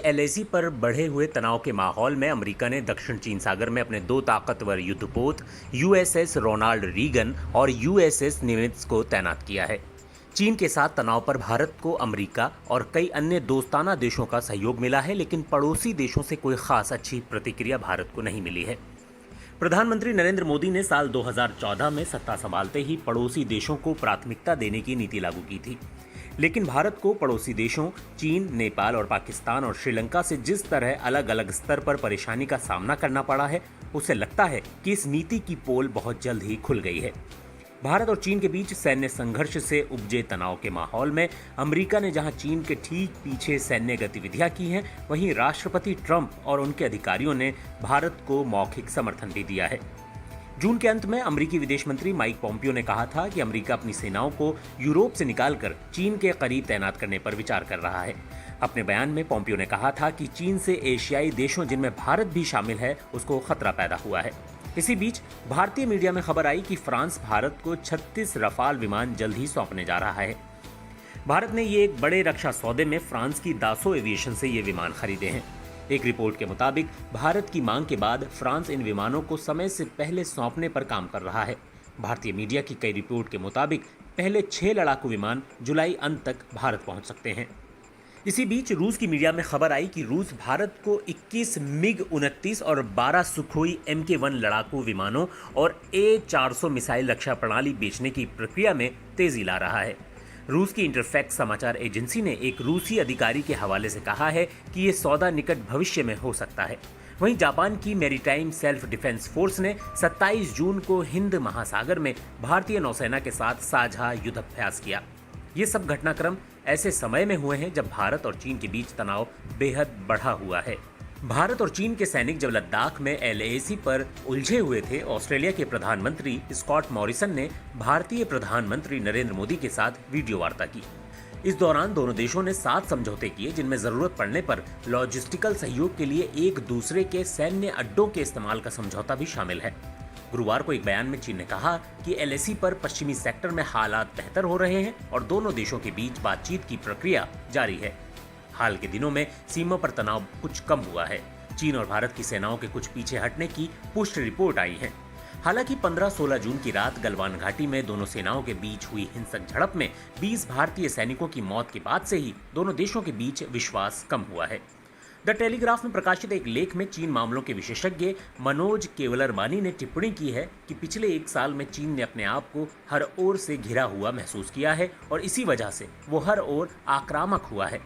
LAC पर बढ़े हुए तनाव के माहौल में अमेरिका ने दक्षिण चीन सागर में अपने दो ताकतवर युद्धपोत यूएसएस रोनाल्ड रीगन और यूएसएस निमित्ज को तैनात किया है। चीन के साथ तनाव पर भारत को अमेरिका और कई अन्य दोस्ताना देशों का सहयोग मिला है, लेकिन पड़ोसी देशों से कोई खास अच्छी प्रतिक्रिया भारत को नहीं मिली है। प्रधानमंत्री नरेंद्र मोदी ने साल 2014 में सत्ता संभालते ही पड़ोसी देशों को प्राथमिकता देने की नीति लागू की थी, लेकिन भारत को पड़ोसी देशों चीन, नेपाल और पाकिस्तान और श्रीलंका से जिस तरह अलग अलग स्तर पर परेशानी का सामना करना पड़ा है, उससे लगता है कि इस नीति की पोल बहुत जल्द ही खुल गई है। भारत और चीन के बीच सैन्य संघर्ष से उपजे तनाव के माहौल में अमेरिका ने जहां चीन के ठीक पीछे सैन्य गतिविधियां की हैं, वहीं राष्ट्रपति ट्रंप और उनके अधिकारियों ने भारत को मौखिक समर्थन भी दिया है। जून के अंत में अमेरिकी विदेश मंत्री माइक पोम्पियो ने कहा था कि अमेरिका अपनी सेनाओं को यूरोप से निकालकर चीन के करीब तैनात करने पर विचार कर रहा है। अपने बयान में पोम्पियो ने कहा था कि चीन से एशियाई देशों जिनमें भारत भी शामिल है, उसको खतरा पैदा हुआ है। इसी बीच भारतीय मीडिया में खबर आई कि फ्रांस भारत को 36 रफाल विमान जल्द ही सौंपने जा रहा है। भारत ने ये एक बड़े रक्षा सौदे में फ्रांस की दासो एविएशन से ये विमान खरीदे हैं। एक रिपोर्ट के मुताबिक भारत की मांग के बाद फ्रांस इन विमानों को समय से पहले सौंपने पर काम कर रहा है। भारतीय मीडिया की कई रिपोर्ट के मुताबिक पहले 6 लड़ाकू विमान जुलाई अंत तक भारत पहुंच सकते हैं। इसी बीच रूस की मीडिया में खबर आई कि रूस भारत को 21 मिग-29 और 12 सुखोई MK-1 लड़ाकू विमानों और A400 मिसाइल रक्षा प्रणाली बेचने की प्रक्रिया में तेजी ला रहा है। रूस की इंटरफैक्स समाचार एजेंसी ने एक रूसी अधिकारी के हवाले से कहा है कि ये सौदा निकट भविष्य में हो सकता है। वहीं जापान की मैरीटाइम सेल्फ डिफेंस फोर्स ने 27 जून को हिंद महासागर में भारतीय नौसेना के साथ साझा युद्धाभ्यास किया। ये सब घटनाक्रम ऐसे समय में हुए हैं जब भारत और चीन के बीच तनाव बेहद बढ़ा हुआ है। भारत और चीन के सैनिक जब लद्दाख में एलएसी पर उलझे हुए थे, ऑस्ट्रेलिया के प्रधानमंत्री स्कॉट मॉरिसन ने भारतीय प्रधानमंत्री नरेंद्र मोदी के साथ वीडियो वार्ता की। इस दौरान दोनों देशों ने 7 समझौते किए, जिनमें जरूरत पड़ने पर लॉजिस्टिकल सहयोग के लिए एक दूसरे के सैन्य अड्डों के इस्तेमाल का समझौता भी शामिल है। गुरुवार को एक बयान में चीन ने कहा कि एलएसी पर पश्चिमी सेक्टर में हालात बेहतर हो रहे हैं और दोनों देशों के बीच बातचीत की प्रक्रिया जारी है। हाल के दिनों में सीमा पर तनाव कुछ कम हुआ है। चीन और भारत की सेनाओं के कुछ पीछे हटने की पुष्टि रिपोर्ट आई है। हालांकि 15-16 जून की रात गलवान घाटी में दोनों सेनाओं के बीच हुई हिंसक झड़प में 20 भारतीय सैनिकों की मौत के बाद से ही दोनों देशों के बीच विश्वास कम हुआ है। द टेलीग्राफ में प्रकाशित एक लेख में चीन मामलों के विशेषज्ञ मनोज केवलरमानी ने टिप्पणी की है कि पिछले 1 साल में चीन ने अपने आप को हर ओर से घिरा हुआ महसूस किया है और इसी वजह से वो हर ओर आक्रामक हुआ है।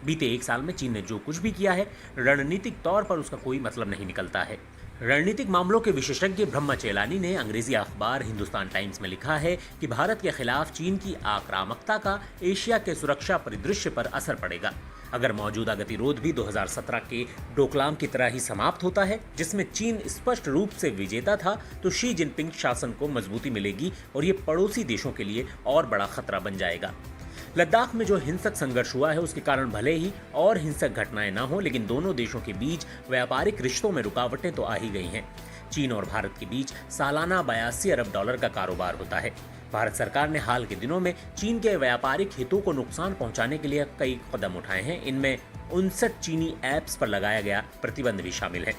बीते 1 साल में चीन ने जो कुछ भी किया है, रणनीतिक तौर पर उसका कोई मतलब नहीं निकलता है। रणनीतिक मामलों के विशेषज्ञ ब्रह्मा चेलानी ने अंग्रेजी अखबार हिंदुस्तान टाइम्स में लिखा है कि भारत के खिलाफ चीन की आक्रामकता का एशिया के सुरक्षा परिदृश्य पर असर पड़ेगा। अगर मौजूदा गतिरोध भी 2017 के डोकलाम की तरह ही समाप्त होता है, जिसमें चीन स्पष्ट रूप से विजेता था, तो शी जिनपिंग शासन को मजबूती मिलेगी और ये पड़ोसी देशों के लिए और बड़ा खतरा बन जाएगा। लद्दाख में जो हिंसक संघर्ष हुआ है, उसके कारण भले ही और हिंसक घटनाएं न हो, लेकिन दोनों देशों के बीच व्यापारिक रिश्तों में रुकावटें तो आ ही गई हैं। चीन और भारत के बीच सालाना 82 अरब डॉलर का कारोबार होता है। भारत सरकार ने हाल के दिनों में चीन के व्यापारिक हितों को नुकसान पहुंचाने के लिए कई कदम उठाए हैं। इनमें 59 चीनी ऐप्स पर लगाया गया प्रतिबंध भी शामिल है।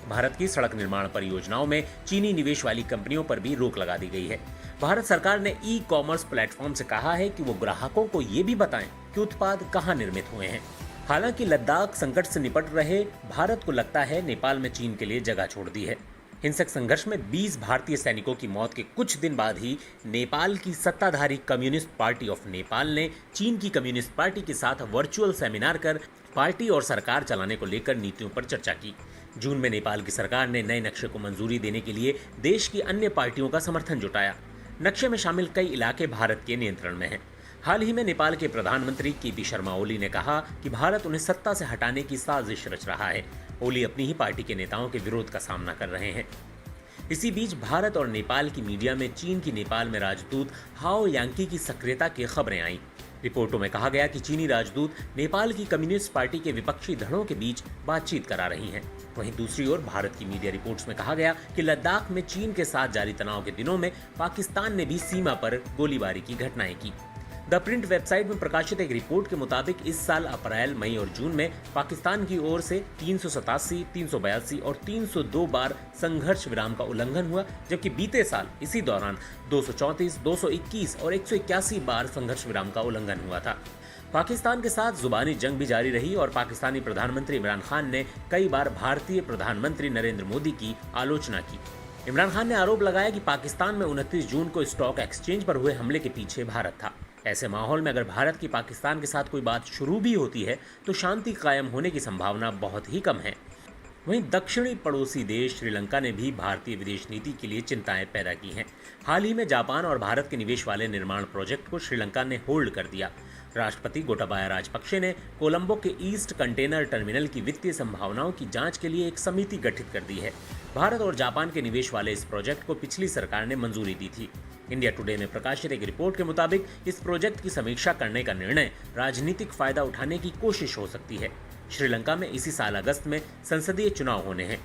भारत की सड़क निर्माण परियोजनाओं में चीनी निवेश वाली कंपनियों पर भी रोक लगा दी गई है। भारत सरकार ने ई-कॉमर्स प्लेटफॉर्म से कहा है कि वो ग्राहकों को ये भी बताएं कि उत्पाद कहां निर्मित हुए हैं। हालांकि लद्दाख संकट से निपट रहे भारत को लगता है नेपाल में चीन के लिए जगह छोड़ दी है। हिंसक संघर्ष में 20 भारतीय सैनिकों की मौत के कुछ दिन बाद ही नेपाल की सत्ताधारी कम्युनिस्ट पार्टी ऑफ नेपाल ने चीन की कम्युनिस्ट पार्टी के साथ वर्चुअल सेमिनार कर पार्टी और सरकार चलाने को लेकर नीतियों पर चर्चा की। जून में नेपाल की सरकार ने नए नक्शे को मंजूरी देने के लिए देश की अन्य पार्टियों का समर्थन जुटाया। नक्शे में शामिल कई इलाके भारत के नियंत्रण में हैं। हाल ही में नेपाल के प्रधानमंत्री केपी शर्मा ओली ने कहा कि भारत उन्हें सत्ता से हटाने की साजिश रच रहा है। ओली अपनी ही पार्टी के नेताओं के विरोध का सामना कर रहे हैं। इसी बीच भारत और नेपाल की मीडिया में चीन की नेपाल में राजदूत हाओ यांकी की सक्रियता की खबरें आईं। रिपोर्टों में कहा गया कि चीनी राजदूत नेपाल की कम्युनिस्ट पार्टी के विपक्षी धड़ों के बीच बातचीत करा रही हैं। वहीं दूसरी ओर भारत की मीडिया रिपोर्ट्स में कहा गया कि लद्दाख में चीन के साथ जारी तनाव के दिनों में पाकिस्तान ने भी सीमा पर गोलीबारी की घटनाएं की। द प्रिंट वेबसाइट में प्रकाशित एक रिपोर्ट के मुताबिक इस साल अप्रैल, मई और जून में पाकिस्तान की ओर से 387, 382 और 302 बार संघर्ष विराम का उल्लंघन हुआ, जबकि बीते साल इसी दौरान 234, 221 और 181 बार संघर्ष विराम का उल्लंघन हुआ था। पाकिस्तान के साथ जुबानी जंग भी जारी रही और पाकिस्तानी प्रधानमंत्री इमरान खान ने कई बार भारतीय प्रधानमंत्री नरेंद्र मोदी की आलोचना की। इमरान खान ने आरोप लगाया कि पाकिस्तान में 29 जून को स्टॉक एक्सचेंज पर हुए हमले के पीछे भारत था। ऐसे माहौल में अगर भारत की पाकिस्तान के साथ कोई बात शुरू भी होती है तो शांति कायम होने की संभावना बहुत ही कम है। वहीं दक्षिणी पड़ोसी देश श्रीलंका ने भी भारतीय विदेश नीति के लिए चिंताएं पैदा की हैं। हाल ही में जापान और भारत के निवेश वाले निर्माण प्रोजेक्ट को श्रीलंका ने होल्ड कर दिया। राष्ट्रपति गोटाबाया राजपक्षे ने कोलंबो के ईस्ट कंटेनर टर्मिनल की वित्तीय संभावनाओं की जांच के लिए एक समिति गठित कर दी है। भारत और जापान के निवेश वाले इस प्रोजेक्ट को पिछली सरकार ने मंजूरी दी थी। इंडिया टुडे में प्रकाशित एक रिपोर्ट के मुताबिक इस प्रोजेक्ट की समीक्षा करने का निर्णय राजनीतिक फायदा उठाने की कोशिश हो सकती है। श्रीलंका में इसी साल अगस्त में संसदीय चुनाव होने हैं।